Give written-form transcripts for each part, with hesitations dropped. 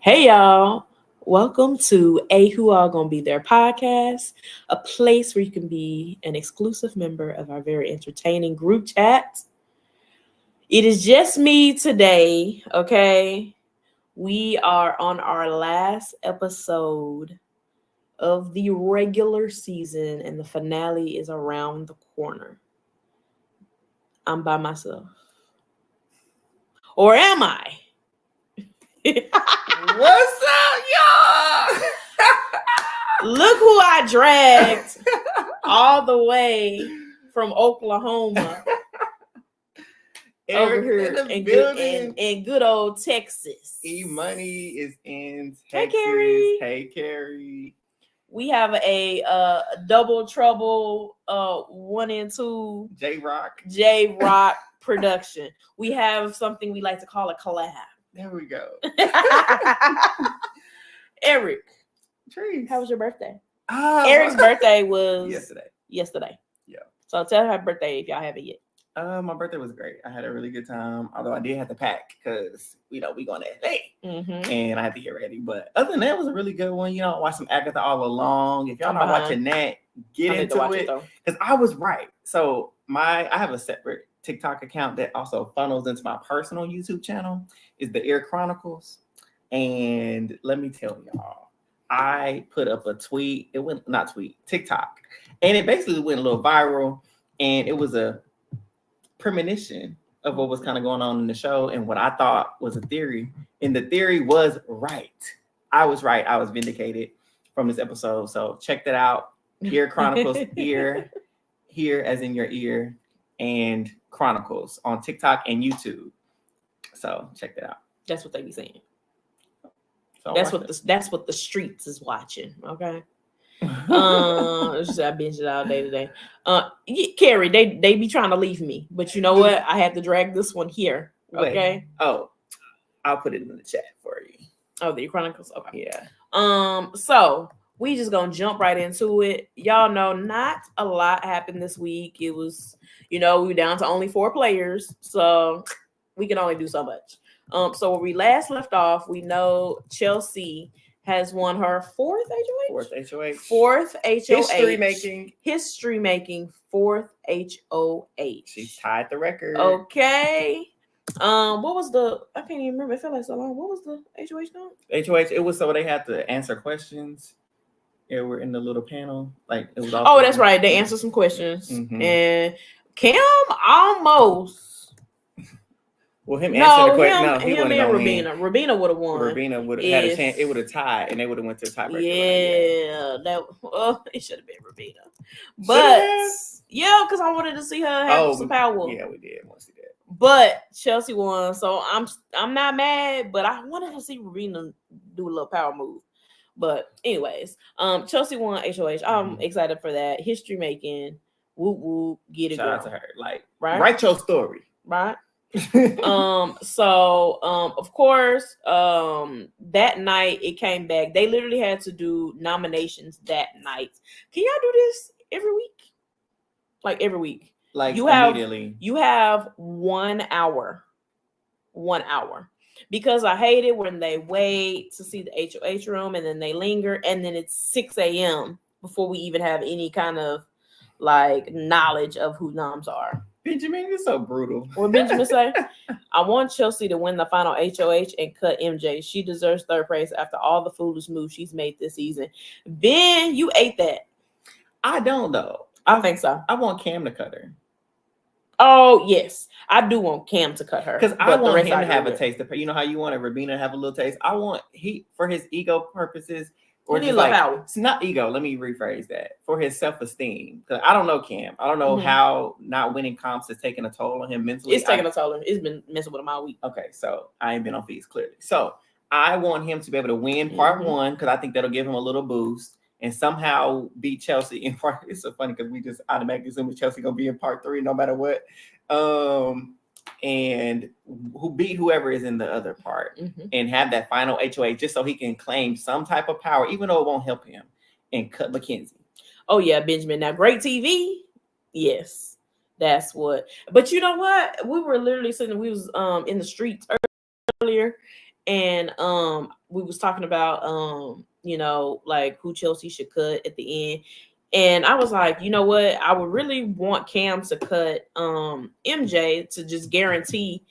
Hey y'all, welcome to A Who All Gonna Be There podcast, a place where you can be an exclusive member of our very entertaining group chat. It is just me today, okay? We are on our last episode of the regular season, and the finale is around the corner. I'm by myself. Or am I? What's up, y'all? Look who I dragged all the way from Oklahoma over here in good old Texas. E-Money is in Texas. Hey, Carrie. Hey, Carrie. We have a double trouble 1 and 2 J-Rock production. We have something we like to call a collab. There we go. Eric, Trees. how was your birthday? Eric's birthday was yesterday. Yeah. So tell her happy birthday if y'all haven't yet. My birthday was great. I had a really good time. Although I did have to pack because we going to LA and I had to get ready. But other than that, it was a really good one. I watched some Agatha all along. If y'all not watching that, get into it because I was right. So I have a separate TikTok account that also funnels into my personal YouTube channel. Is the Air Chronicles. And let me tell y'all, I put up a tweet. It went TikTok, and it basically went a little viral. And it was a premonition of what was kind of going on in the show and what I thought was a theory. And the theory was right. I was right. I was vindicated from this episode. So check that out. Ear Chronicles, ear, here as in your ear, and Chronicles on TikTok and YouTube. So check that out. That's what they be saying. So that's what the streets is watching. Okay. I binge it all day today. Carrie, they be trying to leave me, but you know what? I had to drag this one here. Okay. Wait. Oh, I'll put it in the chat for you. Oh, the Chronicles. Okay. Yeah. So we just gonna jump right into it. Y'all know not a lot happened this week. It was, we were down to only 4 players, so we can only do so much. So where we last left off, we know Chelsea has won her 4th HOH. Fourth HOH. History making 4th HOH. She's tied the record. Okay. What was I can't even remember. It felt like so long. What was the HOH called? HOH, it was so they had to answer questions. Yeah, we're in the little panel. Like it was all. Oh, that's right. They answered some questions. And Cam almost. Well, him answering the question. No, he wouldn't have won. Rabina would have won. Rabina would have had a chance. It would have tied, and they would have went to the tiebreaker. It should have been Rabina. But because I wanted to see her have some power. Yeah, we did want to see that. But Chelsea won, so I'm not mad. But I wanted to see Rabina do a little power move. But anyways, Chelsea won HOH. I'm excited for that. History making. Whoop whoop. Get it. Shout out to her. Like write your story. Right. Of course, that night it came back. They literally had to do nominations that night. Can y'all do this every week? Like every week? Like immediately. You have 1 hour. 1 hour. Because I hate it when they wait to see the HOH room and then they linger and then it's 6 a.m. before we even have any kind of like knowledge of who noms are. Benjamin is so brutal. What Benjamin say? I want Chelsea to win the final HOH and cut MJ. She deserves 3rd place after all the foolish moves she's made this season. Ben, you ate that. I don't though. I think so. I want Cam to cut her. Oh yes, I do want Cam to cut her because I want him to have a taste of her. You know how you want Rabina to have a little taste. I want for his ego purposes. Or just it's not ego. Let me rephrase that. For his self-esteem. Because I don't know Cam. I don't know how not winning comps has taken a toll on him mentally. It's taking a toll on him. It's been messing with him all week. Okay, so I ain't been on feeds clearly. So I want him to be able to win part 1 because I think that'll give him a little boost and somehow beat Chelsea in part. It's so funny because we just automatically assume Chelsea gonna be in part 3 no matter what. And who beat whoever is in the other part and have that final HOH just so he can claim some type of power, even though it won't help him, and cut Mackenzie. Oh yeah, Benjamin. Now great TV. Yes, that's what. But you know what? We were literally sitting. We was in the streets earlier, and we was talking about like who Chelsea should cut at the end. And I was like, you know what? I would really want Cam to cut MJ to just guarantee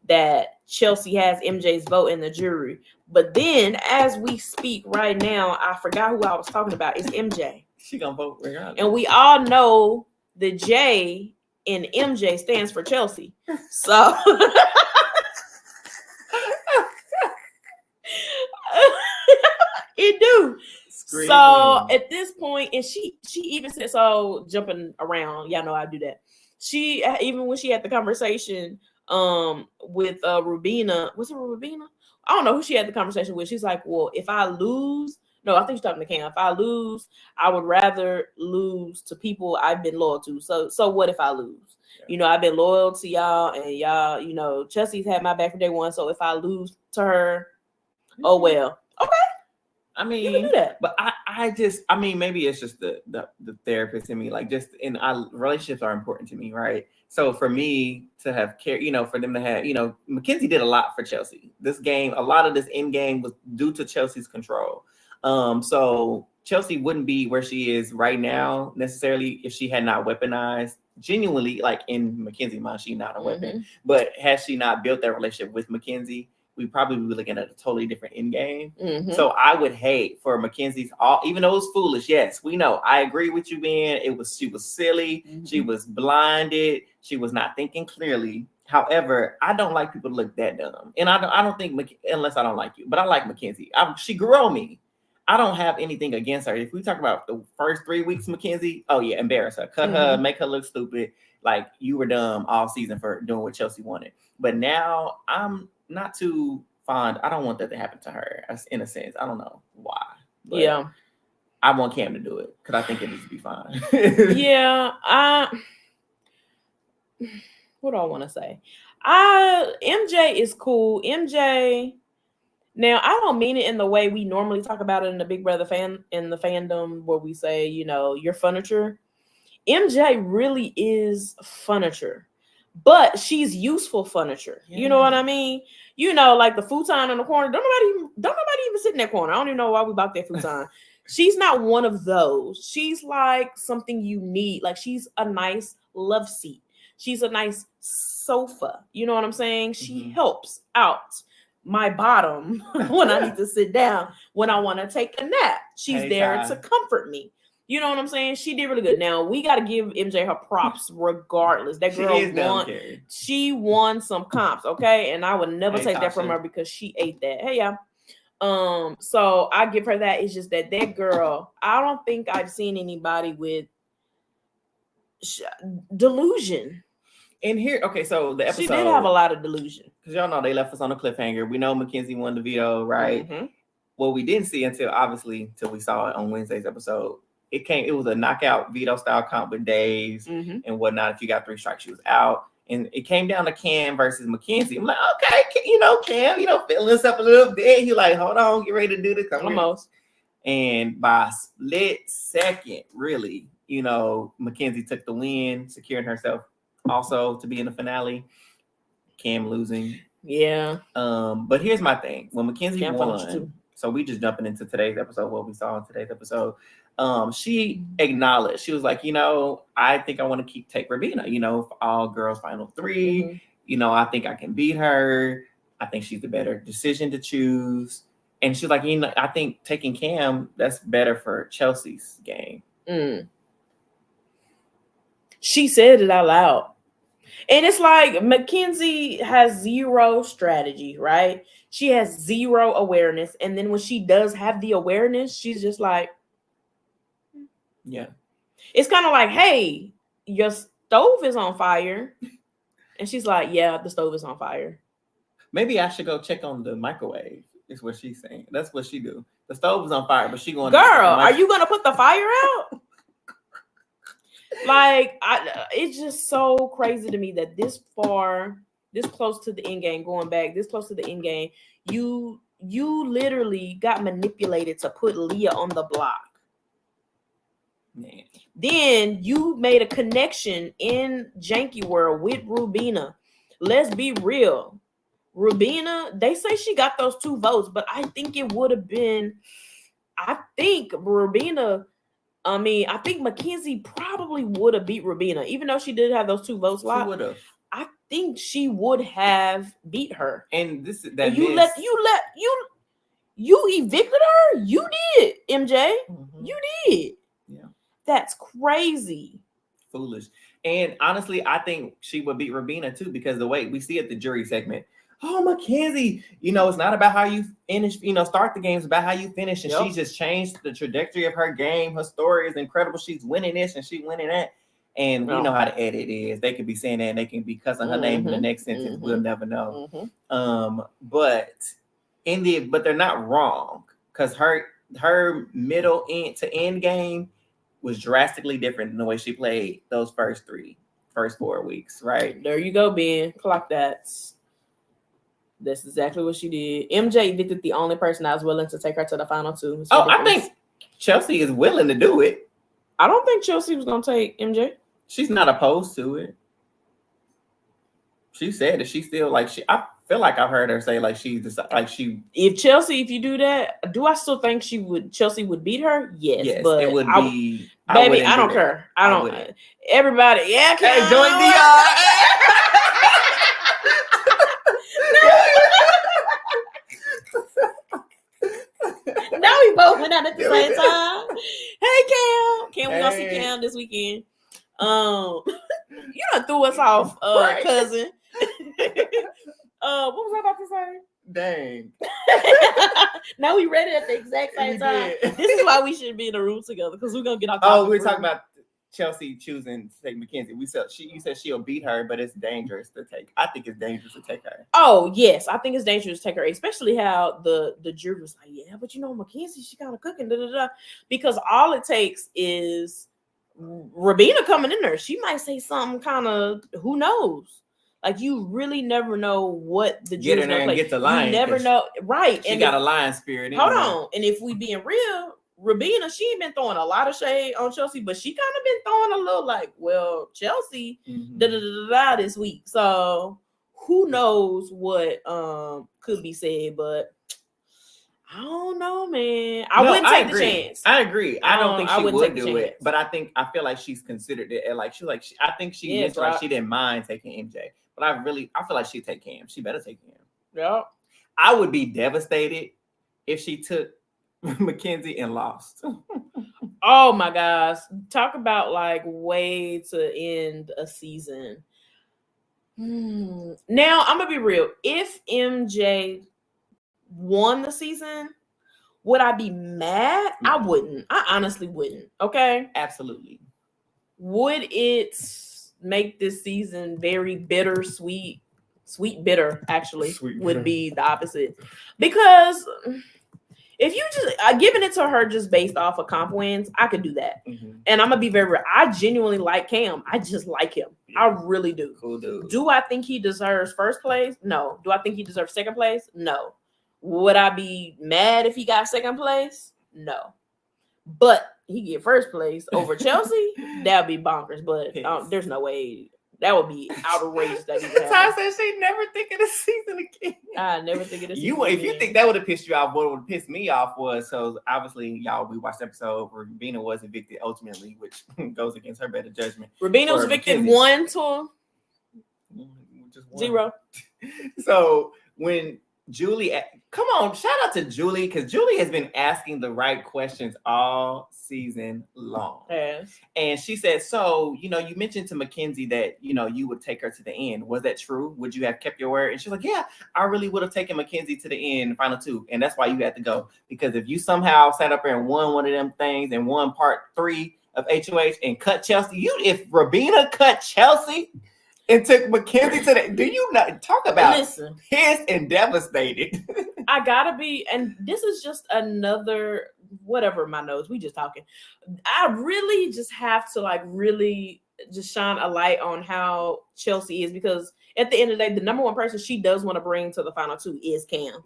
that Chelsea has MJ's vote in the jury. But then, as we speak right now, I forgot who I was talking about. It's MJ. She gonna vote regardless. And we all know the J in MJ stands for Chelsea. So it do. Screaming. So at this point, and she even said, so jumping around, y'all know I do that. She, even when she had the conversation with Rubina, was it Rubina? I don't know who she had the conversation with. She's like, well, if I lose, no, I think she's talking to Cam. If I lose, I would rather lose to people I've been loyal to. So what if I lose? Yeah. I've been loyal to y'all, and y'all, Chelsea's had my back from day one. So if I lose to her, oh well. Okay. I mean, you can do that. But I mean, maybe it's just the therapist in me. Like, relationships are important to me, right? So for me to have care, for them to have, Mackenzie did a lot for Chelsea. This game, a lot of this end game was due to Chelsea's control. So Chelsea wouldn't be where she is right now necessarily if she had not weaponized. Genuinely, like in Mackenzie's mind, she's not a weapon. But had she not built that relationship with Mackenzie, we probably would be looking at a totally different end game. So I would hate for Mackenzie's even though it was foolish. Yes, we know. I agree with you, Ben. She was silly. She was blinded. She was not thinking clearly. However, I don't like people to look that dumb. And I don't think, unless I don't like you, but I like Mackenzie. She grew on me. I don't have anything against her. If we talk about the first 3 weeks, Mackenzie, oh yeah, embarrass her, cut her, make her look stupid. Like you were dumb all season for doing what Chelsea wanted. But now I'm not too fond. I don't want that to happen to her. In a sense, I don't know why. But yeah, I want Cam to do it because I think it needs to be fine. Yeah. What do I want to say? MJ is cool. MJ. Now, I don't mean it in the way we normally talk about it in the Big Brother fandom, where we say, you're furniture. MJ really is furniture, but she's useful furniture. Yeah. You know what I mean? Like the futon in the corner. Don't nobody even sit in that corner. I don't even know why we bought that futon. She's not one of those. She's like something you need. Like she's a nice love seat. She's a nice sofa. You know what I'm saying? She helps out my bottom when I need to sit down, when I want to take a nap. She's there to comfort me. You know what I'm saying? She did really good. Now we got to give MJ her props regardless. That girl she won some comps, okay? And I would never take that from her because she ate that. Hey, y'all. So I give her that. It's just that girl, I don't think I've seen anybody with delusion. And here, okay, so the episode, she did have a lot of delusion. Because y'all know they left us on a cliffhanger. We know Mackenzie won the veto, right? What we didn't see until we saw it on Wednesday's episode, it was a knockout veto style comp with days and whatnot. If you got 3 strikes, she was out. And it came down to Cam versus Mackenzie. I'm like, okay, Cam, feeling himself a little bit. He like, hold on, get ready to do this. Almost. And by a split second, really, Mackenzie took the win, securing herself also to be in the finale. Cam losing. Yeah. But here's my thing. When Mackenzie won, so we just jumping into today's episode, what we saw in today's episode. She acknowledged, she was like, I think I want to take Rubina, for all girls final 3. I think I can beat her. I think she's the better decision to choose. And she's like, I think taking Cam, that's better for Chelsea's game. She said it out loud. And it's like Mackenzie has zero strategy, right? She has zero awareness. And then when she does have the awareness, she's just like, yeah. It's kind of like, hey, your stove is on fire. And she's like, yeah, the stove is on fire. Maybe I should go check on the microwave, is what she's saying. That's what she do. The stove is on fire, but she going to... Girl, are you going to put the fire out? Like, it's just so crazy to me that this close to the end game, going back, this close to the end game, you literally got manipulated to put Leah on the block. Man. Then you made a connection in Janky World with Rubina. Let's be real. Rubina, they say she got those 2 votes, but I think it would have been. I think Rubina. I think Mackenzie probably would have beat Rubina, even though she did have those 2 votes. She would have. I think she would have beat her. And this that and you evicted her. You did, MJ. Mm-hmm. You did. Yeah. That's crazy. Foolish. And honestly, I think she would beat Rubina too, because the way we see at the jury segment, oh, Mackenzie, it's not about how you finish, start the games, about how you finish. And she just changed the trajectory of her game. Her story is incredible. She's winning this and she's winning that. And we know how to edit is. They could be saying that and they can be cussing her name in the next sentence. We'll never know. But they're not wrong, because her middle end to end game was drastically different than the way she played those first 4 weeks, right? There you go, Ben. Clock that. That's exactly what she did. MJ evicted the only person that was willing to take her to the final 2. I think Chelsea is willing to do it. I don't think Chelsea was going to take MJ. She's not opposed to it. She said that she still I feel like I've heard her say If Chelsea, if you do that, do I still think Chelsea would beat her? Yes, but it would be. Baby, I don't care. I don't. Everybody, yeah, hey, join the. Now we both went out at the same time. Hey, Cam, we gonna see Cam this weekend. You done threw us off, cousin. What was I about to say? Dang. Now we read it at the exact same time. This is why we shouldn't be in a room together, because we're gonna get off. Oh, we're talking about Chelsea choosing to take Mackenzie. You said she'll beat her, but it's dangerous to take. I think it's dangerous to take her. Oh yes, I think it's dangerous to take her, especially how the jury was like, yeah, but Mackenzie, she kind of cooking, because all it takes is Rubina coming in there. She might say something kind of, who knows? Like, you really never know what the jury's gonna play. Get the lion. You never know, right? She got a lion spirit. Hold on, and if we being real, Rubina, she ain't been throwing a lot of shade on Chelsea, but she kind of been throwing a little like, well, Chelsea, this week. So who knows what could be said, but I don't know, man. I wouldn't take the chance. I agree. I don't think she would do it, but I feel like she's considered it. And I think she mentioned like she didn't mind taking MJ, but I feel like she'd take Cam. She better take Cam. Yeah. I would be devastated if she took Mackenzie and lost. Oh my gosh. Talk about like way to end a season. Now I'm gonna be real. If MJ won the season, would I be mad? No. I wouldn't. I honestly wouldn't. Okay. Absolutely. Would it make this season very bittersweet? Sweet bitter, actually, would be the opposite. Because if you just giving it to her just based off of comp wins, I could do that. And I'm gonna be very real. I genuinely like Cam. I just like him. Yeah. I really do. Cool dude. Do I think he deserves first place? No. Do I think he deserves second place? No. Would I be mad if he got second place? No. But he get first place over Chelsea, that'd be bonkers. But there's no way. That would be outrageous. That Ty said she never think of the season again. I never think of the season If you think that would have pissed you off, what would have pissed me off was, so obviously, y'all, we watched the episode where Rubina was evicted ultimately, which goes against her better judgment. Rubina was evicted 1 to 0. So when Julie, come on, shout out to Julie, because Julie has been asking the right questions all season long. Yes. And she said, so, you mentioned to Mackenzie that, you would take her to the end. Was that true? Would you have kept your word? And she's like, yeah, I really would have taken Mackenzie to the end, final 2. And that's why you had to go. Because if you somehow sat up there and won one of them things and won part 3 of HOH and cut Chelsea, if Rubina cut Chelsea and took Mackenzie to the, do you not talk about pissed and devastated? I gotta be, and this is just another, whatever my nose, we just talking. I really just have to really just shine a light on how Chelsea is, because at the end of the day, the number one person she does want to bring to the final 2 is Cam.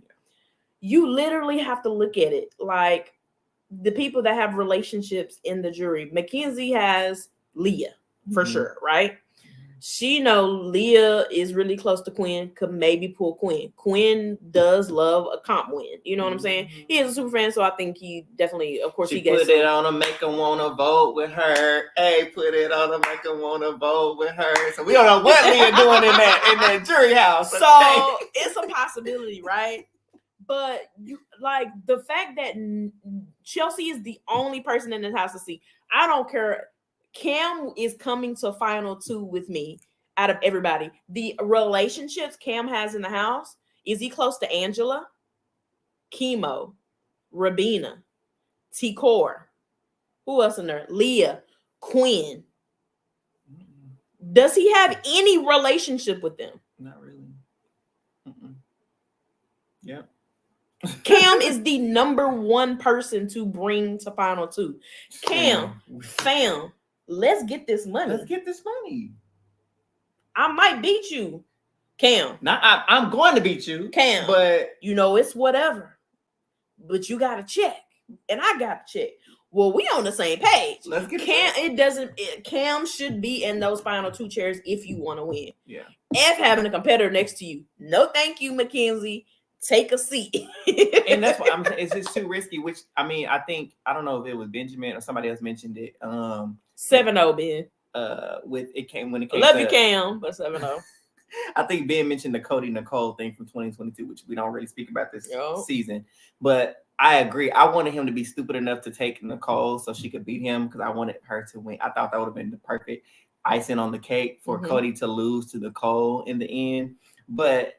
You literally have to look at it like the people that have relationships in the jury. Mackenzie has Leah for sure, right? She know Leah is really close to Quinn, could maybe pull Quinn. Quinn does love a comp win. You know what I'm saying? He is a super fan, so I think he definitely, of course, she he gets put it on to make him want to vote with her. Hey, put it on to make him want to vote with her. So we don't know what Leah doing in that jury house. So it's a possibility, right? But you like the fact that Chelsea is the only person in this house to see. I don't care. Cam is coming to final 2 with me out of everybody. The relationships Cam has in the house, is he close to Angela, Chemo, Rabina, T-Core? Who else in there? Leah, Quinn. Does he have any relationship with them? Not really. Yep. Cam is the number 1 person to bring to final 2. Cam, fam, let's get this money. Let's get this money. I might beat you, Cam. I'm going to beat you, Cam. But you know it's whatever. But you got to check, and I got to check. Well, we on the same page. Let's get Cam. Cam should be in those final 2 chairs if you want to win. Yeah. F having a competitor next to you. No, thank you, Mackenzie. Take a seat. And that's what I'm saying. It's just too risky. Which I mean, I don't know if it was Benjamin or somebody else mentioned it. 7-0, Ben. When it came. Love you, Cam, but 7-0. I think Ben mentioned the Cody Nicole thing from 2022, which we don't really speak about this season. But I agree. I wanted him to be stupid enough to take Nicole so she could beat him because I wanted her to win. I thought that would have been the perfect icing on the cake for Cody to lose to Nicole in the end. But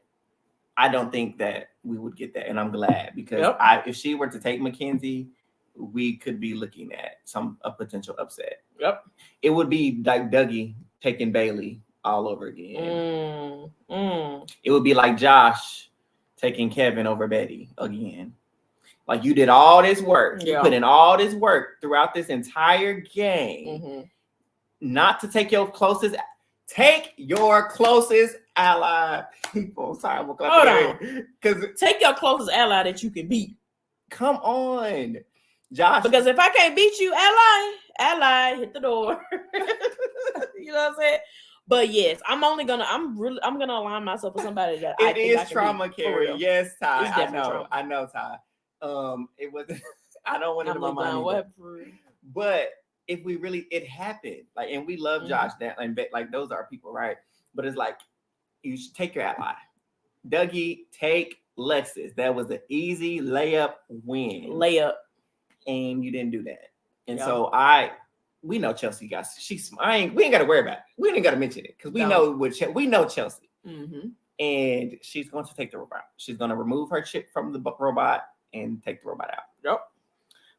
I don't think that we would get that, and I'm glad because if she were to take Mackenzie, we could be looking at a potential upset. Yep, it would be like Dougie taking Byyyeee all over again. It would be like Josh taking Kevin over Betty again. Like you did all this work, you put in all this work throughout this entire game, not to take your closest. Take your closest ally, people. Sorry, I'm gonna hold on. Because take your closest ally that you can beat. Come on, Josh. Because if I can't beat you, ally, hit the door. You know what I'm saying? But yes, I'm gonna align myself with somebody that it is trauma, Carrie. Yes, Ty. I know, Ty. It was. I don't want to do my mind. But if we really, it happened. Like, and we love Josh that and like those are people, right? But it's like you should take your ally. Dougie, take Lexus. That was an easy layup win. And you didn't do that. And so we know Chelsea got. We ain't got to worry about it. We ain't got to mention it because we know Chelsea. And she's going to take the robot. She's going to remove her chip from the robot and take the robot out. Yep.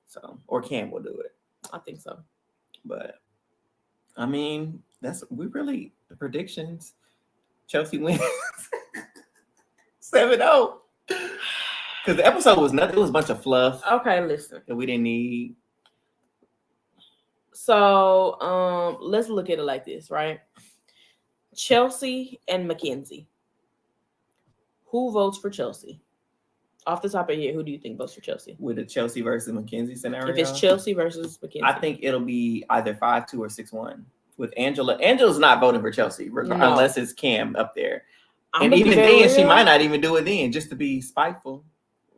So, or Cam will do it. I think so. But I mean, the predictions. Chelsea wins 7-0. Because the episode was nothing. It was a bunch of fluff. Okay, listen. That we didn't need. So let's look at it like this, right? Chelsea and Mackenzie. Who votes for Chelsea? Off the top of your head, who do you think votes for Chelsea? With a Chelsea versus Mackenzie scenario? If it's Chelsea versus Mackenzie. I think it'll be either 5-2 or 6-1. With Angela. Angela's not voting for Chelsea, unless it's Cam up there. And even then, she might not even do it then, just to be spiteful.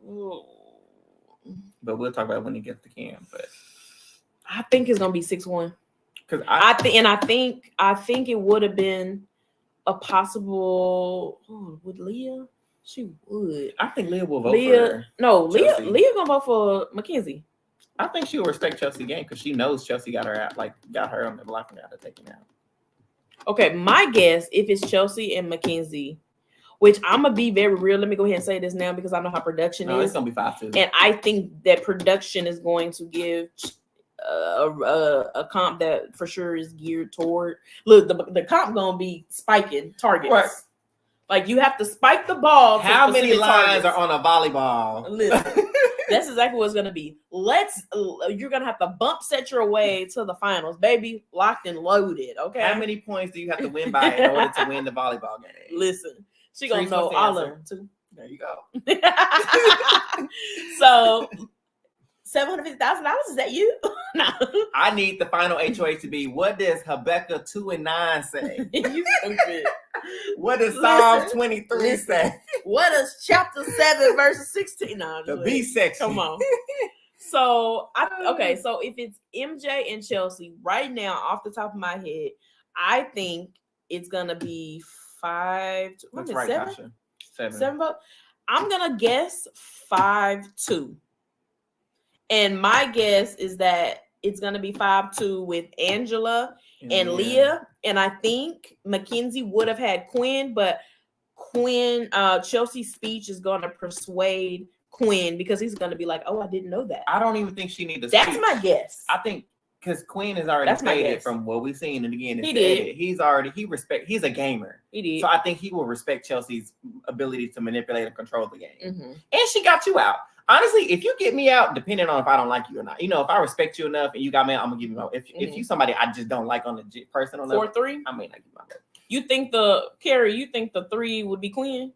Ooh. But we'll talk about it when he gets to Cam. But I think it's gonna be 6-1. Because I think it would have been a possible. Would Leah? She would. I think Leah will vote for her. No, Leah gonna vote for Mackenzie. I think she'll respect Chelsea game because she knows Chelsea got her out, got her on the block and got her taken out. Okay, my guess, if it's Chelsea and Mackenzie, which I'm gonna be very real. Let me go ahead and say this now because I know how production is. It's gonna be 5-2. And I think that production is going to give a comp that for sure is geared toward. Look, the comp gonna be spiking targets. Right. Like you have to spike the ball. How many lines are on a volleyball? Listen, that's exactly what it's gonna be. You're gonna have to bump set your way to the finals, baby. Locked and loaded. Okay. How many points do you have to win by in order to win the volleyball game? Listen, she gonna know all of them too. There you go. So $750,000. Is that you? No. I need the final HOA to be, what does Habakkuk 2:9 say? You stupid. What does Psalm 23 say? What does chapter 7 verse 16? No, the B section. Come on. So so if it's MJ and Chelsea right now, off the top of my head, I think it's gonna be 5. That's right, 7? Tasha. 7. 7 votes. I'm gonna guess 5-2. And my guess is that it's gonna be 5-2 with Angela and Leah. And I think Mackenzie would have had Quinn, but Chelsea's speech is gonna persuade Quinn because he's gonna be like, "Oh, I didn't know that." I don't even think she needs to. That's my guess. I think because Quinn has already stated from what we've seen, and again, he's a gamer. He did. So I think he will respect Chelsea's ability to manipulate and control the game. Mm-hmm. And she got you out. Honestly, if you get me out, depending on if I don't like you or not, if I respect you enough and you got me out, I'm gonna give you my. If you somebody I just don't like on the personal level, 4-3, I may not give you my vote. You think the 3 would be Quinn?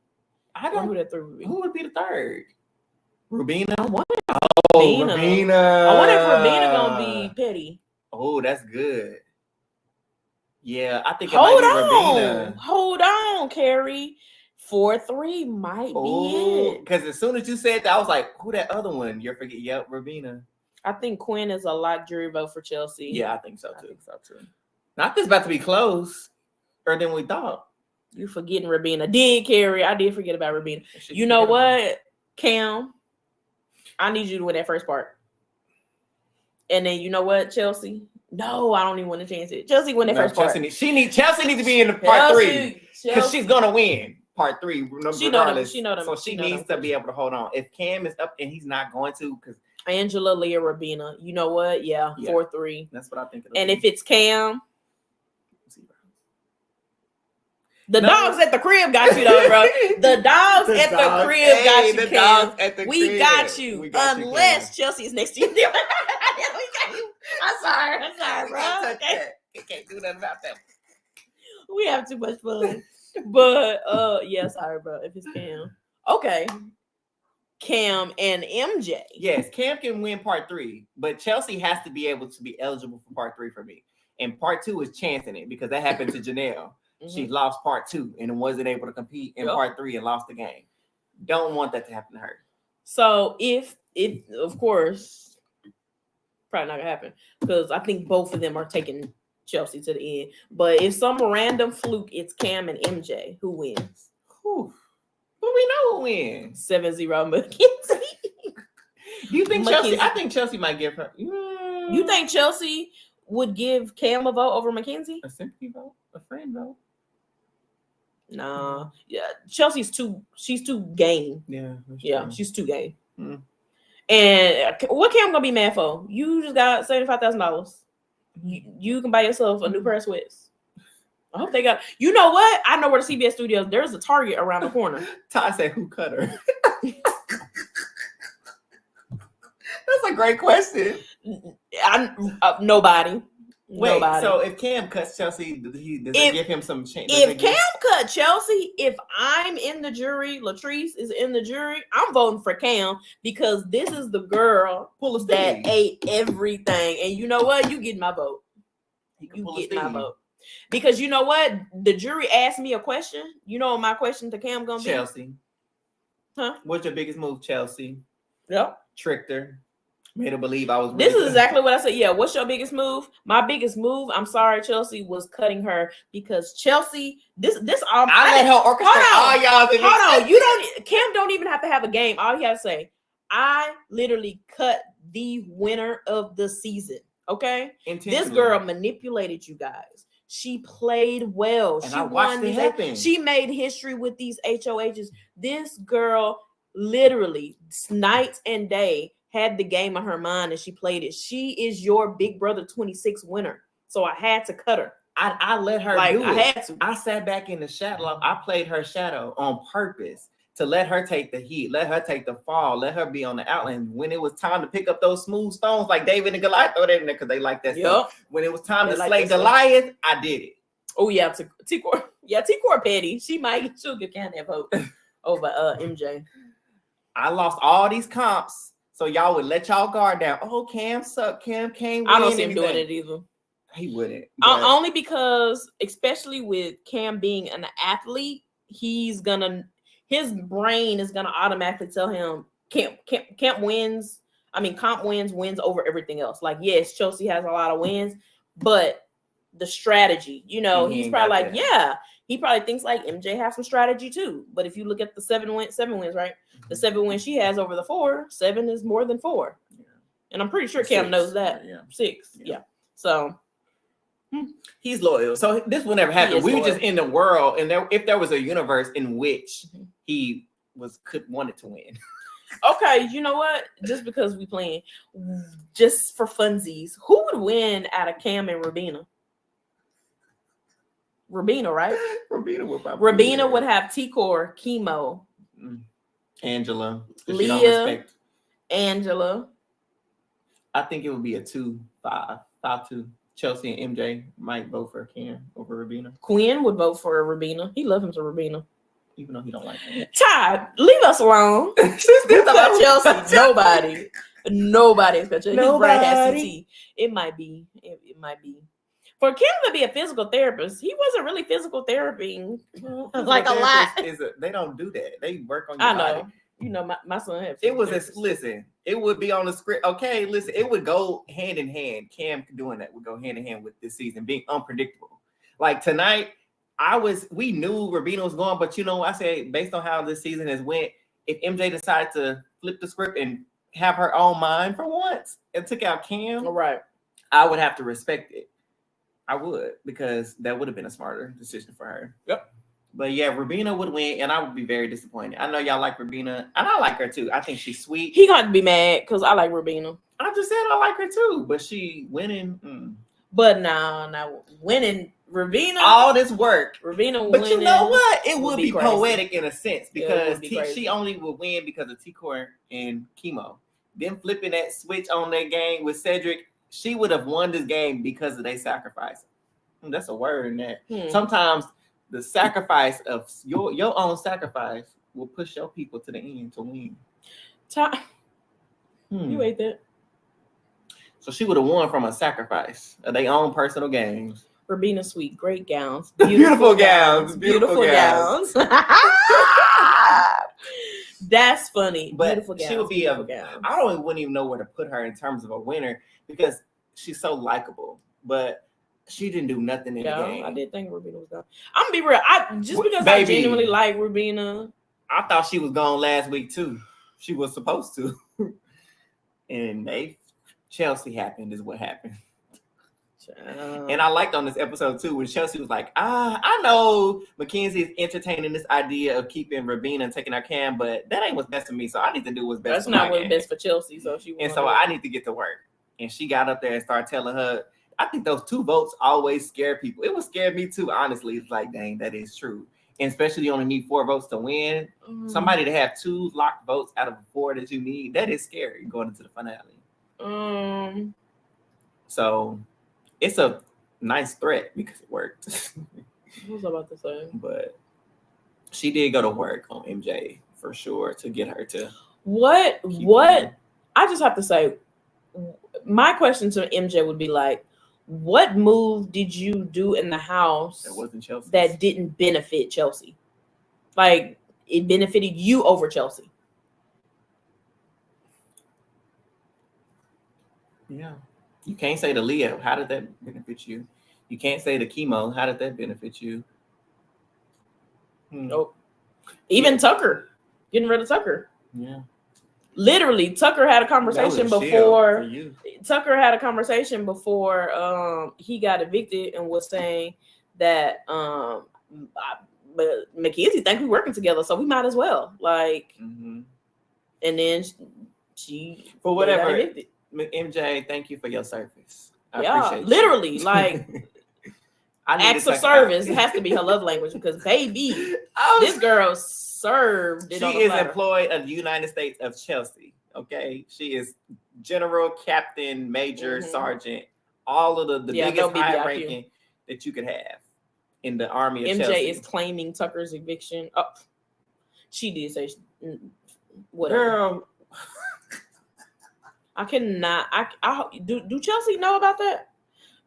I don't know who that 3 would be. Who would be the 3rd? Rubina. Rubina. I wonder if Rubina gonna be petty. Oh, that's good. Yeah, I think it might be Rubina. Hold on, Carrie. 4-3 might be it. Because as soon as you said that, I was like, who that other one? You're forgetting. Yep, Rubina. I think Quinn is a lock jury vote for Chelsea. Yeah, I think so too. Not this about to be close than we thought. You forgetting Rubina. Carrie. I did forget about Rubina. You know what, Cam? I need you to win that first part. And then you know what, Chelsea? No, I don't even want to chance it. Chelsea win that first part. Chelsea needs to be in the part 3 because she's gonna win part 3. Regardless. She know them. So she needs to be able to hold on. If Cam is up and he's not going to, because Angela, Leah, Rubina. You know what? Yeah. 4-3. That's what I think. And if it's Cam, the dogs at the crib got you though, bro. The dogs at the crib got you, Cam. We got you. Unless Chelsea is next to you. I'm sorry, bro. You can't do nothing about that. We have too much fun. But sorry, bro. If it's Cam. Okay. Cam and MJ. Yes, Cam can win part 3, but Chelsea has to be able to be eligible for part 3 for me. And part 2 is chancing it because that happened to Janelle. Mm-hmm. She lost part 2 and wasn't able to compete in part 3 and lost the game. Don't want that to happen to her. So if it, of course, probably not gonna happen because I think both of them are taking Chelsea to the end. But if some random fluke, it's Cam and MJ who wins. Who we know who wins? 7-0 Mackenzie. You think Chelsea? I think Chelsea might give her. You think Chelsea would give Cam a vote over Mackenzie? A sympathy vote, a friend vote. Nah, yeah, she's too game. Yeah, she's too game. Mm. And what Cam gonna be mad for? You just got $75,000. You can buy yourself a new pair of sweats. I hope they got. You know what? I know where the CBS studios. There's a Target around the corner. Ty said, "Who cut her?" That's a great question. Nobody. Wait, so if Cam cuts Chelsea, does it give him some chance? If Cam cut Chelsea, if I'm in the jury, Latrice is in the jury, I'm voting for Cam because this is the girl that ate everything. And you know what? You get my vote. You get my vote. Because you know what? The jury asked me a question. You know what my question to Cam gonna be? Chelsea. Huh? What's your biggest move, Chelsea? Yep. Tricked her. Made her believe I was. This is exactly what I said. Yeah. What's your biggest move? My biggest move, I'm sorry, Chelsea, was cutting her because Chelsea. This all. I let her orchestrate all y'all. Hold on. You don't. Cam don't even have to have a game. All you have to say, I literally cut the winner of the season. Okay. This girl manipulated you guys. She played well. And I watched it happen. She made history with these HOHs. This girl literally night and day had the game on her mind and she played it. She is your Big Brother 26 winner. So I had to cut her. I let her do it. I had to. I sat back in the shadow. I played her shadow on purpose to let her take the heat, let her take the fall, let her be on the outline. When it was time to pick up those smooth stones like David and Goliath, throw that in there because they like that stuff. When it was time to slay Goliath, I did it. Oh yeah, T-Core. Yeah, T-Core petty. She'll give Cam that vote over MJ. I lost all these comps So y'all would let y'all guard down. Oh, Cam suck. Cam can't win. I don't see him doing it either. He wouldn't. Only because, especially with Cam being an athlete, his brain is gonna automatically tell him Camp wins. I mean, comp wins over everything else. Like, yes, Chelsea has a lot of wins, but the strategy, he's probably like, he probably thinks like MJ has some strategy too. But if you look at the 7 wins, right? The 7 wins she has over the 4, 7 is more than 4. Yeah. And I'm pretty sure Cam knows that. Yeah. 6. Yeah. So he's loyal. So this will never happen. We were just in the world, and if there was a universe in which he wanted to win. Okay, you know what? Just because we playing, just for funsies, who would win out of Cam and Rabina? Rabina, right? Rabina would have T-Core, Chemo, Angela, Leah, Angela. I think it would be a 5-2. Chelsea and MJ might vote for Cam over Rabina. Quinn would vote for Rabina. He loves him to Rabina. Even though he don't like him. Todd, leave us alone. This about Chelsea. Nobody is Chelsea. His brain has CT. It might be. For Kim to be a physical therapist, he wasn't really physical therapying like a lot. They don't do that. They work on your body. My son had. It was listen. It would be on the script. Okay, listen. It would go hand in hand. Cam doing that would go hand in hand with this season being unpredictable. Like tonight, we knew Rabina was going, but I said based on how this season has went, if MJ decided to flip the script and have her own mind for once and took out Cam, right, I would have to respect it. I would, because that would have been a smarter decision for her. Yep. But yeah, Rabina would win, and I would be very disappointed. I know y'all like Rabina, and I like her too. I think she's sweet. He got to be mad because I like Rabina. I just said I like her too, but she winning. But now winning, Rabina. All this work, Rabina winning. But you know what? It would be crazy. Poetic in a sense because she only would win because of T-Core and Chemo. Them flipping that switch on their game with Cedric. She would have won this game because of their sacrifice. That's a word in that. Sometimes the sacrifice of your own sacrifice will push your people to the end to win. You ate that. So she would have won from a sacrifice of their own personal games. Rabina sweet, great gowns. Beautiful gowns. Beautiful gowns. That's funny. But beautiful gowns. She would be wouldn't even know where to put her in terms of a winner because she's so likable. But she didn't do nothing in the game. I did think Rabina was gone. I'm gonna be real. I genuinely like Rabina. I thought she was gone last week too. She was supposed to. And Chelsea happened is what happened. And I liked on this episode too when Chelsea was like, I know Mackenzie is entertaining this idea of keeping Rabina and taking our Cam, but that ain't what's best for me. So I need to do what's best for me. That's not what's best for Chelsea. So I need to get to work. And she got up there and started telling her, I think those 2 votes always scare people. It would scare me too, honestly. It's like, dang, that is true. And especially you only need 4 votes to win. Somebody to have 2 locked votes out of 4 that you need, that is scary going into the finale. So it's a nice threat because it worked. What was I about to say? But she did go to work on MJ for sure to get her to what I just have to say, my question to MJ would be like, what move did you do in the house that wasn't Chelsea that didn't benefit Chelsea? Like it benefited you over Chelsea. Yeah. You can't say to Leah, how did that benefit you? You can't say to Chemo, how did that benefit you? Nope. Even Tucker, getting rid of Tucker. Yeah. Literally, Tucker had a conversation before. Tucker had a conversation before he got evicted and was saying that but Mackenzie think we're working together, so we might as well. Like, and then she for whatever. MJ, thank you for your service. I appreciate literally, you. Like acts of service has to be her love language because baby, this girl served. She is employed of the United States of Chelsea. Okay, she is general, captain, major, sergeant, all of the biggest high ranking that you could have in the army of MJ Chelsea. Is claiming Tucker's eviction. Oh, she did say whatever. Girl. I cannot. I do Chelsea know about that?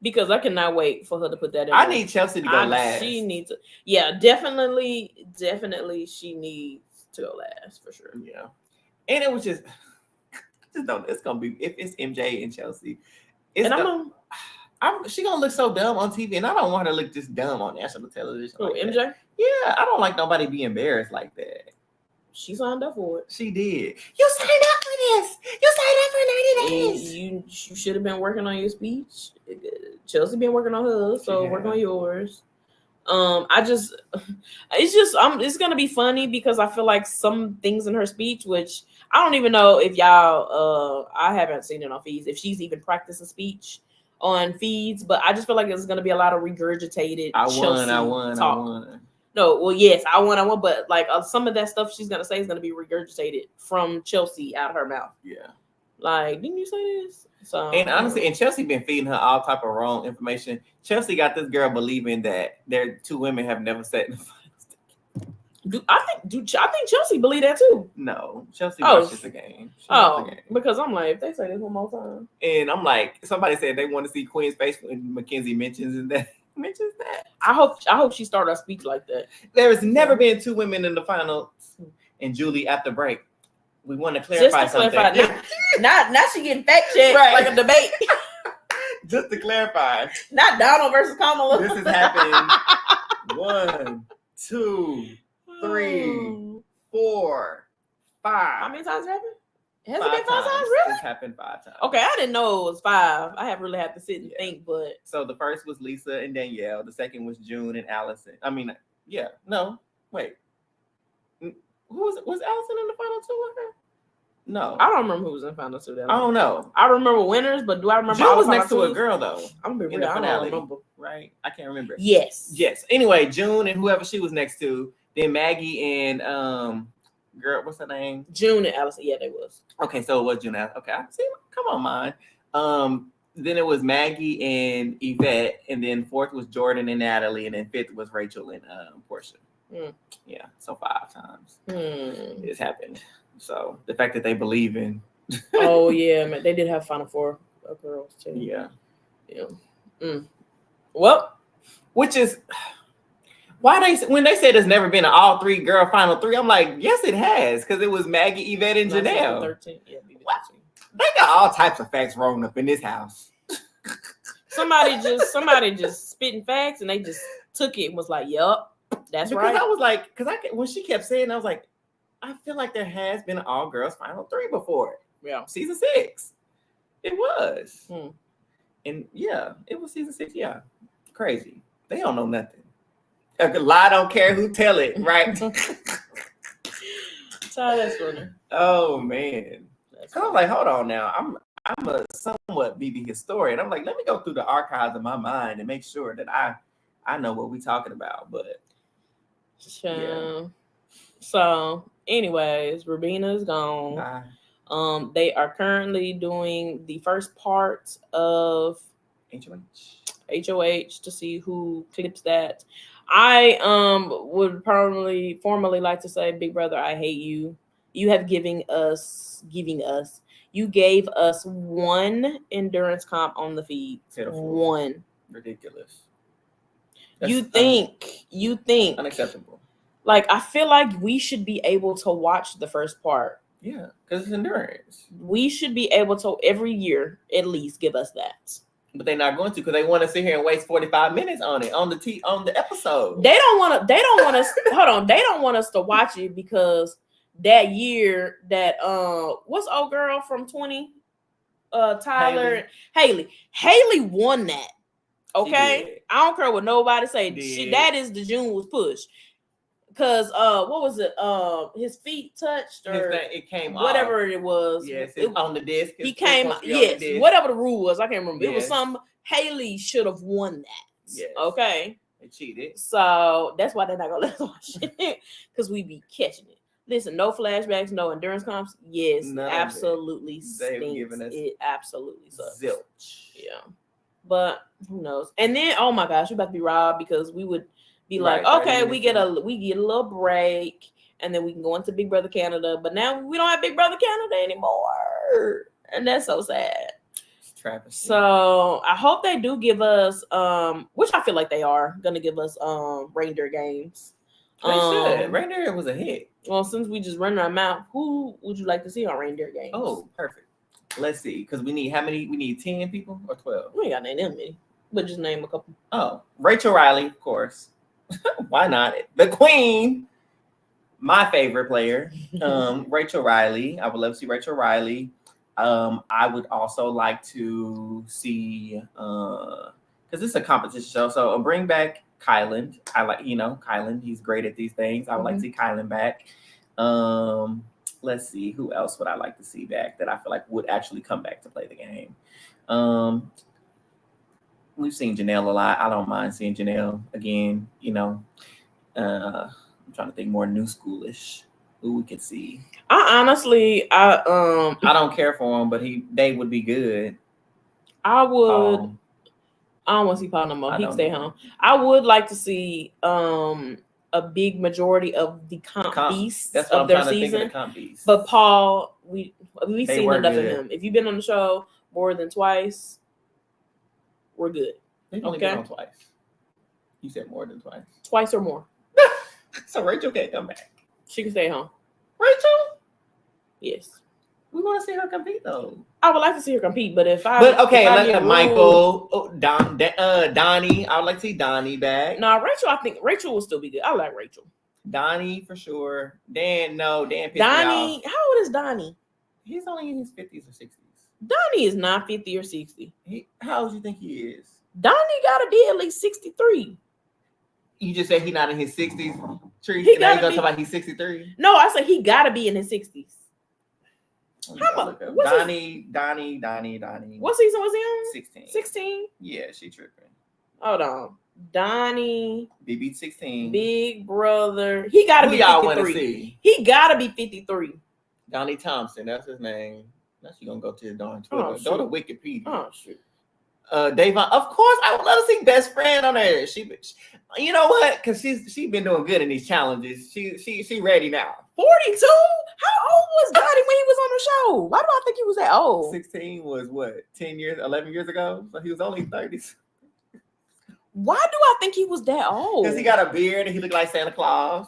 Because I cannot wait for her to put that in. I need Chelsea to go last. She needs to. Yeah, definitely. She needs to go last for sure. Yeah, and it was just don't. It's gonna be if it's MJ and Chelsea. She gonna look so dumb on TV, and I don't want her to look just dumb on national television. Oh, like MJ? That. Yeah, I don't like nobody be embarrassed like that. She signed up for it. She did. You signed up for this. You signed up for 90 days. You should have been working on your speech. Chelsea been working on hers, so work on yours. It's gonna be funny because I feel like some things in her speech, which I don't even know if y'all I haven't seen it on feeds, if she's even practiced a speech on feeds, but I just feel like it's gonna be a lot of regurgitated I Chelsea won. No, well, yes, I won, but like some of that stuff she's gonna say is gonna be regurgitated from Chelsea out of her mouth. Yeah, like, didn't you say this? So, and honestly, and Chelsea been feeding her all type of wrong information. Chelsea got this girl believing that their two women have never sat in the finals. I think Chelsea believe that too. No, Chelsea watches the game. Because I'm like, if they say this one more time, and I'm like, somebody said they want to see Queen's face when Mackenzie mentions that. I hope she started her speech like that. There has never been two women in the finals. And Julie, after break, we want to clarify something. Now she getting fact checked like a debate. Just to clarify, not Donald versus Kamala. This has happened 1, 2, 3, 4, 5. How many times happened? Has it been 5 times? Really? It's happened 5 times. Okay, I didn't know it was 5. I have really had to sit and think, but so the first was Lisa and Danielle. The second was June and Allison. Wait. Who was Allison in the final 2 with her? No, I don't remember who was in the final 2. I don't know. I remember winners, but do I remember? June was next to a girl though. I'm in the finale, I don't remember. Right? I can't remember. Yes. Anyway, June and whoever she was next to. Then Maggie and girl, what's her name? June and Allison. Yeah, they was. Okay, so it was June. Okay, see, come on, mine. Then it was Maggie and Yvette, and then 4th was Jordan and Natalie, and then 5th was Rachel and Portia. Yeah, so 5 times it's happened. So the fact that they believe in. Oh yeah, man, they did have Final 4 girls too. Yeah. Well, which is why when they said there's never been an all 3 girl final 3, I'm like, yes, it has, because it was Maggie, Yvette, and Janelle. 13. Yeah, they got all types of facts rolling up in this house. Somebody just spitting facts, and they just took it and was like, "Yup, that's right." I was like, when she kept saying, I was like, I feel like there has been an all girls final 3 before. Yeah, season 6, it was, and yeah, it was season 6. Yeah, crazy. They don't know nothing. A lie don't care who tell it, right? That's funny. Oh man, I'm like, hold on now. I'm a somewhat BB historian. I'm like, let me go through the archives of my mind and make sure that I know what we're talking about. But yeah. So, anyways, Rubina is gone. They are currently doing the first part of HOH to see who clips that. I would probably formally like to say, Big Brother, I hate you. You have you gave us 1 endurance comp on the feed. Pitiful. 1. Ridiculous. You think unacceptable. Like, I feel like we should be able to watch the first part. Yeah, because it's endurance. We should be able to every year at least give us that. But they're not going to, because they want to sit here and waste 45 minutes on it on the episode. They don't want us. Hold on. They don't want us to watch it because that year that what's old girl from 20? Tyler Haley won that. Okay, I don't care what nobody say. That is the June was pushed. Because what was it? His feet touched, or it came whatever off. It was. Yes, it on the disc. He came. Yes, whatever the rule was, I can't remember. Yes. It was some. Haley should have won that. Yes. Okay. They cheated. So that's why they're not gonna let us watch it, because we be catching it. Listen, no flashbacks, no endurance comps. Yes, absolutely. They've given us it. Absolutely sucks. Zilch. Yeah, but who knows? And then, oh my gosh, we about to be robbed, because we would be like, okay, we get a little break, and then we can go into Big Brother Canada. But now we don't have Big Brother Canada anymore. And that's so sad. It's travesty. So I hope they do give us, which I feel like they are gonna give us reindeer games. They should. Reindeer was a hit. Well, since we just run our mouth, who would you like to see on reindeer games? Oh, perfect. Let's see, because we need how many? We need 10 people or 12. We ain't got name them many, but just name a couple. Oh, Rachel Riley, of course. Why not? The Queen, my favorite player. Rachel Riley. I would love to see Rachel Riley. I would also like to see because this is a competition show, so bring back Kylan. I like, Kylan. He's great at these things. I would like to see Kylan back. Let's see, who else would I like to see back that I feel like would actually come back to play the game. We've seen Janelle a lot. I don't mind seeing Janelle again. I'm trying to think more new schoolish who we could see. I don't care for him, but they would be good. I would. I don't want to see Paul no more. He can stay home. I would like to see a big majority of the comp beasts of their season. But Paul, we've seen enough of him. If you've been on the show more than twice, we're good. They've only been on twice. You said more than twice. Twice or more. So Rachel can't come back. She can stay home. Rachel? Yes. We want to see her compete though. I would like to see her compete, but if I Michael, Donnie, I would like to see Donnie back. No, Rachel, I think Rachel will still be good. I like Rachel. Donnie for sure. Dan. Donnie, how old is Donnie? He's only in his 50s or 60s. Donnie is not 50 or 60. How old do you think he is? Donnie gotta be at least 63. You just said he's not in his 60s. Tree. He now you gonna talk about he's 63? No, I said he gotta be in his 60s. How much? Donnie. What season was he on? 16. 16? Yeah, she tripping. Hold on. Donnie. BB26. Big brother. He gotta be 53. He gotta be 53. Donnie Thompson, that's his name. Now she gonna go to his darn Twitter. Go to Wikipedia. Oh shoot. Davon, of course, I would love to see best friend on there. You know what? Because she's been doing good in these challenges. She ready now. 42? How old was Donnie when he was on the show? Why do I think he was that old? 16 was what? 11 years ago? So he was only 30. Why do I think he was that old? Because he got a beard and he looked like Santa Claus.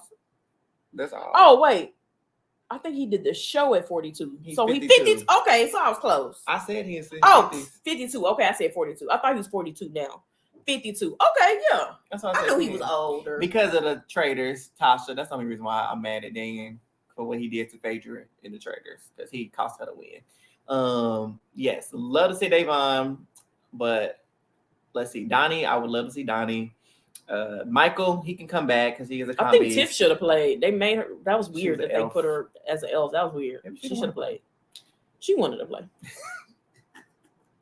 That's all. Oh wait. I think he did the show at 42. So 52. He 50. Okay, so I was close. I said he was 50. Oh, 52. Okay, I said 42. I thought he was 42 now. 52. Okay, yeah. That's what I knew he was older. Because of the Traders, Tasha. That's the only reason why I'm mad at Dan for what he did to Phaedra in the Traders. Because he cost her to win. Yes, love to see Davon. But let's see. Donnie, I would love to see Donnie. Michael, he can come back because he is a comedy. I think Tiff should have played. They made her. That was weird that they put her as an elf. That was weird. She should have played. She wanted to play.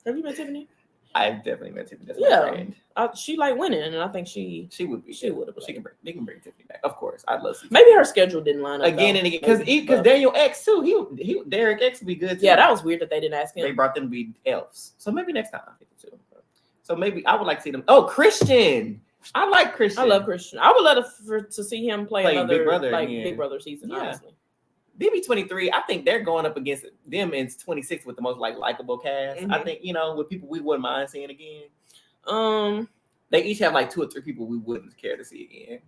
Have you met Tiffany? I've definitely met Tiffany. That's my friend. She like winning, and I think she would be. She would have played. They can bring Tiffany back. Of course, I'd love to see maybe her schedule didn't line up again and again because Daniel X too. Derek X would be good too. Yeah, that was weird that they didn't ask him. They brought them to be elves, so maybe next time. So maybe I would like to see them. Oh, Christian. I like Christian. I love Christian. I would love to see him play another Big Brother, Big Brother season. Yeah. Honestly, BB23. I think they're going up against them in 26 with the most likable cast. Mm-hmm. I think with people we wouldn't mind seeing again. They each have 2 or 3 people we wouldn't care to see again,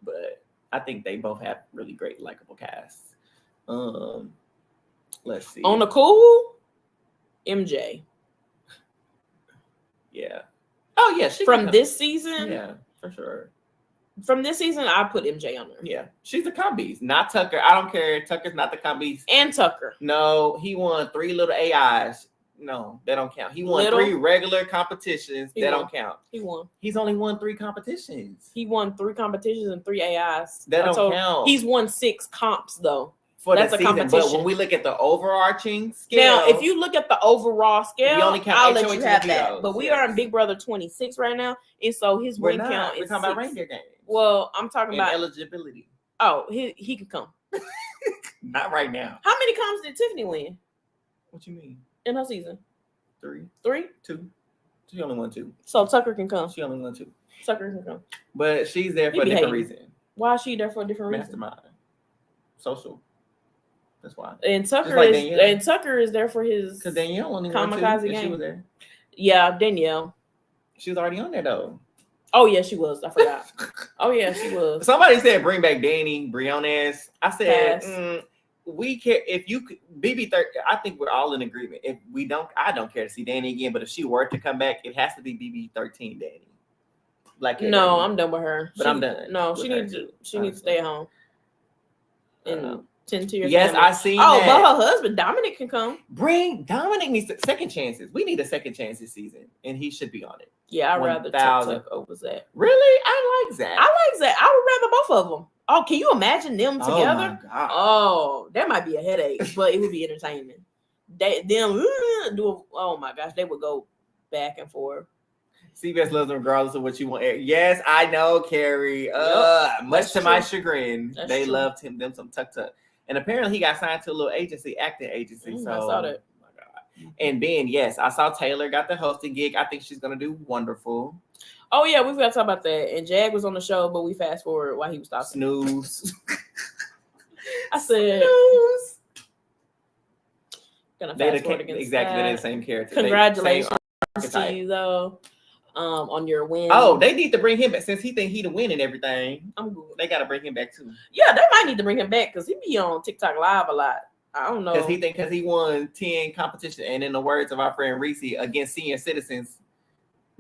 but I think they both have really great likable casts. Let's see. On the cool, MJ. Yeah. Oh yeah, from this season. Yeah, for sure. From this season, I put MJ on there. Yeah, she's the comp beast, not Tucker. I don't care. Tucker's not the comp beast. And Tucker. No, he won 3 little AIs. No, they don't count. He won 3 regular competitions. They don't count. He won. He's only won 3 competitions. He won 3 competitions and 3 AIs. That don't count. He's won 6 comps though. That's a season. Competition. But when we look at the overarching scale, now if you look at the overall scale, I'll let you have that. But we are in Big Brother 26 right now, and so his win count is. We're talking about reindeer games. Well, I'm talking about eligibility. Oh, he could come. Not right now. How many comps did Tiffany win? What you mean? In her season? 3. 3? 2. She only won 2. So Tucker can come. She only won 2. Tucker can come. But she's there for a different reason. Why is she there for a different reason? Mastermind. Social. That's why. And Tucker is there for his because Danielle only kamikaze game. She was there. Yeah, Danielle. She was already on there though. Oh yeah, she was. I forgot. Oh yeah, she was. Somebody said bring back Danny Briones. I said we care if you could BB30. I think we're all in agreement. If we don't, I don't care to see Danny again. But if she were to come back, it has to be BB13 Danny. No, I'm done with her. But I'm done. No, she needs to stay at home and tend to your family. I see. But her husband Dominic can come. Bring Dominic needs second chances. We need a second chance this season, and he should be on it. Yeah, I'd rather Tuck over Zach. Really? I like Zach. I would rather both of them. Oh, can you imagine them together? Oh, my God. Oh, that might be a headache, but it would be entertainment. Oh my gosh, they would go back and forth. CBS loves them regardless of what you want. Yes, I know, Carrie. Much to my chagrin, they loved them some Tuck. And apparently he got signed to a little acting agency. So I saw that. Oh my God. And Ben, yes, I saw Taylor got the hosting gig. I think she's gonna do wonderful. Oh yeah, we forgot to talk about that. And Jag was on the show, but we fast forward while he was talking. Snooze. I said snooze. Gonna fast forward against exactly they're the same character. Congratulations to you though. On your win. Oh, they need to bring him back since he think he the win and everything. I'm good. They gotta bring him back too. Yeah, they might need to bring him back because he be on TikTok Live a lot. I don't know. Because he won 10 competition, and in the words of our friend Reese, against senior citizens,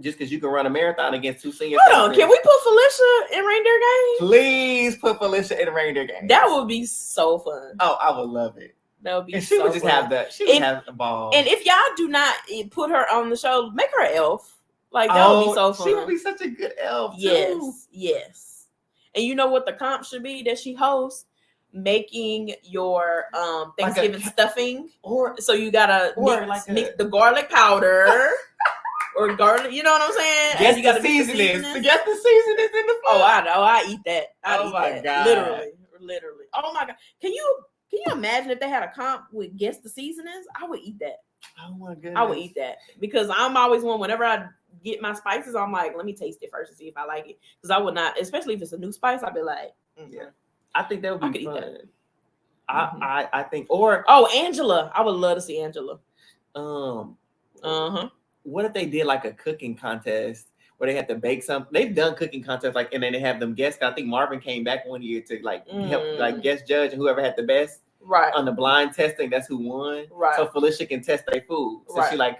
just because you can run a marathon against 2 senior citizens. Hold on, can we put Felicia in reindeer games? Please put Felicia in reindeer games. That would be so fun. Oh, I would love it. That would be and she so would just fun. have that. She would have a ball. And if y'all do not put her on the show, make her an elf. Like that would be so fun. She would be such a good elf. Too. Yes. And you know what the comp should be that she hosts? Making your Thanksgiving stuffing, or so you gotta mix the garlic powder or garlic. You know what I'm saying? Guess you gotta seasonings. Get the seasonings in the food. Oh, I know. I eat that. Oh my God. Literally. Oh my God. Can you imagine if they had a comp with guess the seasonings? I would eat that. Oh my goodness. I would eat that because I'm always one. Whenever I get my spices, I'm like, let me taste it first and see if I like it. Because I would not, especially if it's a new spice, I'd be like, yeah. I think that would be fun. I think, Angela. I would love to see Angela. What if they did like a cooking contest where they had to bake something? They've done cooking contests and then they have them guess. I think Marvin came back one year to help guest judge, and whoever had the best on the blind testing, that's who won. Right. So Felicia can test their food. So she I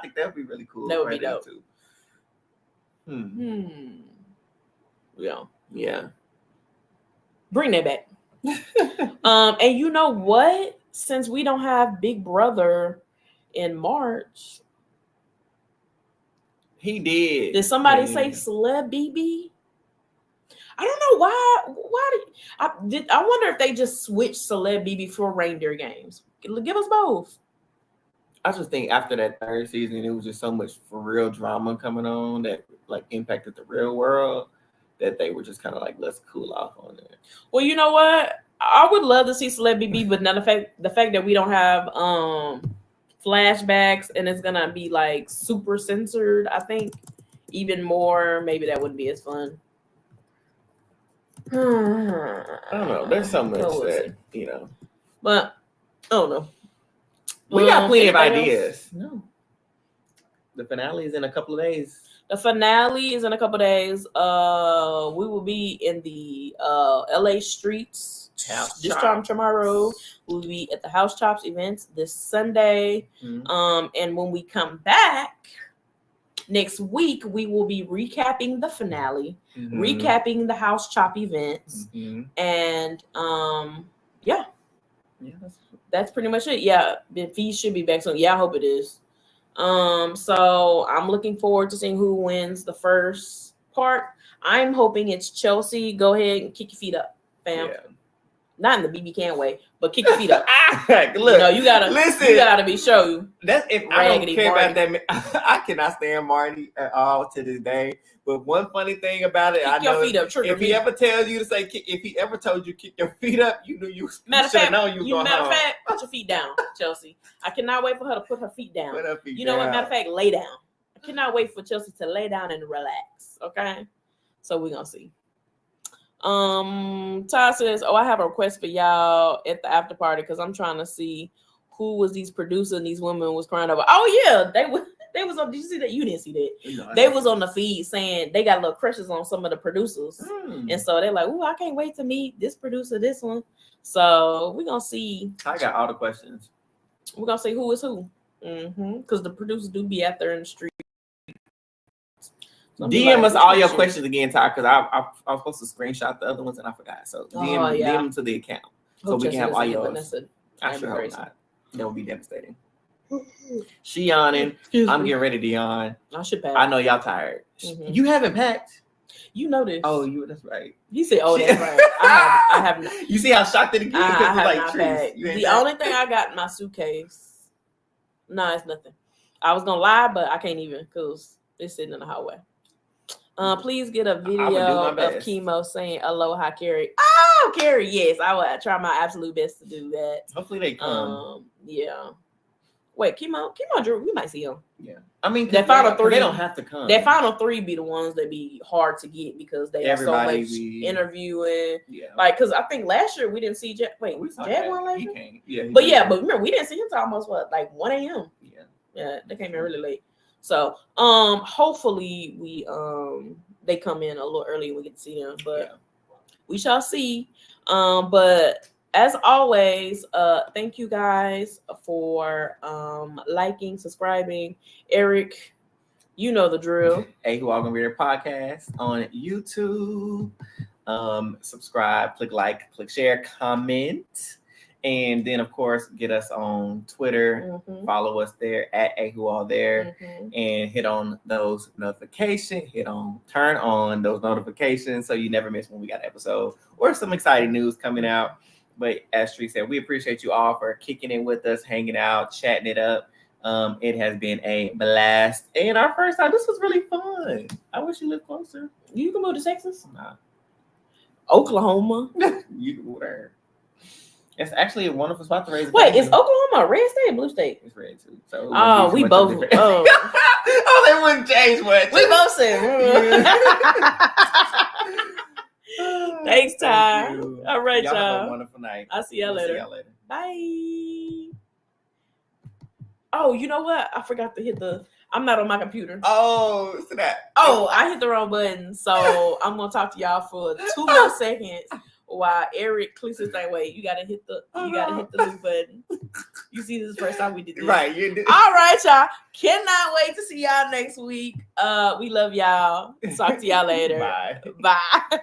think that would be really cool. That would be dope too. Yeah. Bring that back. And you know what? Since we don't have Big Brother in March, he did. Did somebody say Celeb BB? I don't know why. I wonder if they just switched Celeb BB for reindeer games. Give us both. I just think after that third season, it was just so much for real drama coming on that impacted the real world, that they were just kind of let's cool off on it. Well, you know what? I would love to see Celeb BB, but now the fact that we don't have flashbacks and it's gonna be super censored, I think even more, maybe that wouldn't be as fun. I don't know. There's so much but I don't know. We got plenty of ideas. No. The finale is in a couple of days. We will be in the LA streets this time tomorrow. We'll be at the House Chops events this Sunday. And when we come back next week, we will be recapping the finale, recapping the House Chop events. And that's pretty much it. Yeah, the fees should be back soon. Yeah, I hope it is. So I'm looking forward to seeing who wins the first part. I'm hoping it's Chelsea. Go ahead and kick your feet up, fam. Yeah. Not in the BB can way, but kick your feet up. Look, you gotta listen. You gotta be show. That's if I don't care about that. I cannot stand Marty at all to this day. But one funny thing about it, I know if he ever tells you to say, if he ever told you kick your feet up, you knew you should have known you were going home. Matter of fact, put your feet down, Chelsea. I cannot wait for her to put her feet down. Put her feet you know down. what? Matter of fact, lay down. I cannot wait for Chelsea to lay down and relax. Okay, so we're gonna see. Todd says, "Oh, I have a request for y'all at the after party because I'm trying to see who was these producers and these women was crying over." Oh yeah, they was on. Did you see that? You didn't see that. No, they was on the feed saying they got little crushes on some of the producers, and so they're like, "Ooh, I can't wait to meet this producer, this one." So we're gonna see. I got all the questions. We're gonna see who is who, because the producers do be out there in the street. So DM us all your questions again, Ty, because I was supposed to screenshot the other ones and I forgot. So DM them to the account so we can have all yours. I sure hope not. That would be devastating. She yawning. I'm getting ready to yawn. I should pack. I know y'all tired. You haven't packed. You know this. Oh, that's right. He said, "Oh, that's right." I have not. You see how shocked it again? I have not packed. The only thing I got in my suitcase. No, it's nothing. I was gonna lie, but I can't even because it's sitting in the hallway. Please get a video of Chemo saying "Aloha, Carrie." Oh, Carrie, yes, I will try my absolute best to do that. Hopefully they come. Yeah. Wait, Chemo, Drew, we might see him. Yeah, I mean, that final three, they don't have to come. That final three be the ones that be hard to get because they have so much interviewing. Yeah, like because I think last year we didn't see Jack. Wait, we saw Jack one last year. But remember we didn't see him till almost like 1 a.m. Yeah, they came in really late. So hopefully we they come in a little early and we get to see them, but we shall see. But as always, thank you guys for liking, subscribing. Eric, you know the drill. AWAGBT podcast on YouTube. Subscribe, click like, click share, comment. And then, of course, get us on Twitter. Follow us there at AWAL there, and hit on those notifications. Turn on those notifications so you never miss when we got an episode or some exciting news coming out. But as Tree said, we appreciate you all for kicking in with us, hanging out, chatting it up. It has been a blast, and our first time. This was really fun. I wish you lived closer. You can move to Texas? Nah. Oklahoma. You can move there. It's actually a wonderful spot to raise a family. Is Oklahoma a red state or blue state? It's red too. So we both. Oh, they wouldn't change much. We both said. Thanks, Ty. All right, y'all. Have a wonderful night. I'll see y'all later. Bye. Oh, you know what? I forgot to hit the. I'm not on my computer. Oh, so that. Oh, I hit the wrong button. So I'm gonna talk to y'all for 2 more seconds. While Eric clicks his thing, wait, you gotta hit the loop button. You see, this is the first time we did this. Right, you did. All right, y'all. Cannot wait to see y'all next week. We love y'all. Talk to y'all later. Bye. Bye.